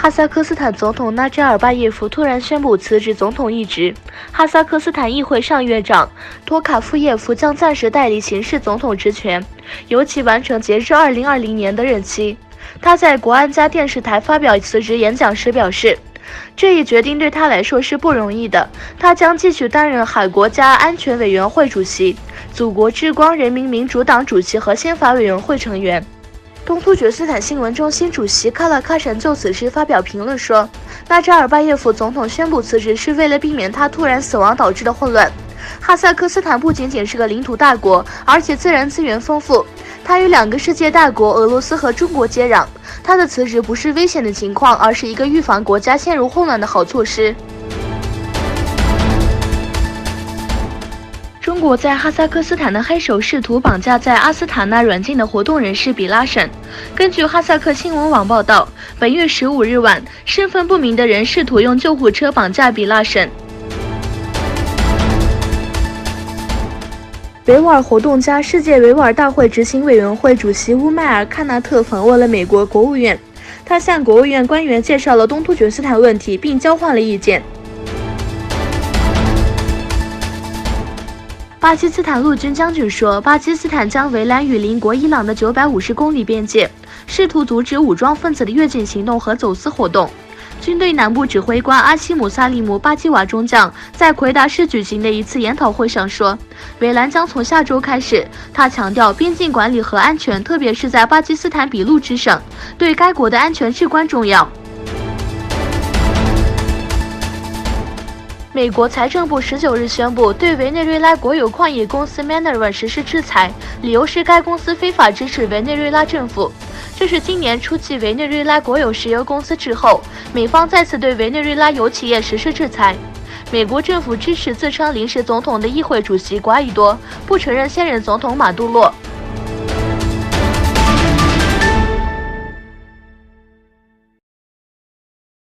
哈萨克斯坦总统纳扎尔巴耶夫突然宣布辞职总统一职，哈萨克斯坦议会上院长托卡夫耶夫将暂时代理行使总统职权，由其完成截至2020年的任期。他在国安家电视台发表辞职演讲时表示，这一决定对他来说是不容易的，他将继续担任海国家安全委员会主席、祖国之光人民民主党主席和宪法委员会成员。东突厥斯坦新闻中心主席卡拉喀什就此事发表评论说，纳扎尔巴耶夫总统宣布辞职是为了避免他突然死亡导致的混乱。哈萨克斯坦不仅仅是个领土大国，而且自然资源丰富，它与2个世界大国俄罗斯和中国接壤。他的辞职不是危险的情况，而是一个预防国家陷入混乱的好措施。中国在哈萨克斯坦的黑手试图绑架在阿斯塔纳软禁的活动人士比拉什。根据哈萨克新闻网报道，本月15日晚，身份不明的人试图用救护车绑架比拉什。维吾尔活动家世界维吾尔大会执行委员会主席乌迈尔·喀纳特访问了美国国务院，他向国务院官员介绍了东突厥斯坦问题，并交换了意见。巴基斯坦陆军将军说，巴基斯坦将围栏与邻国伊朗的950公里边界，试图阻止武装分子的越境行动和走私活动。军队南部指挥官阿西姆·萨利姆·巴基瓦中将在奎达市举行的一次研讨会上说，围栏将从下周开始。他强调，边境管理和安全，特别是在巴基斯坦俾路支省，对该国的安全至关重要。美国财政部19日宣布对委内瑞拉国有矿业公司 Minerva 实施制裁，理由是该公司非法支持委内瑞拉政府。这是今年初继委内瑞拉国有石油公司之后，美方再次对委内瑞拉油企业实施制裁。美国政府支持自称临时总统的议会主席瓜伊多，不承认现任总统马杜罗。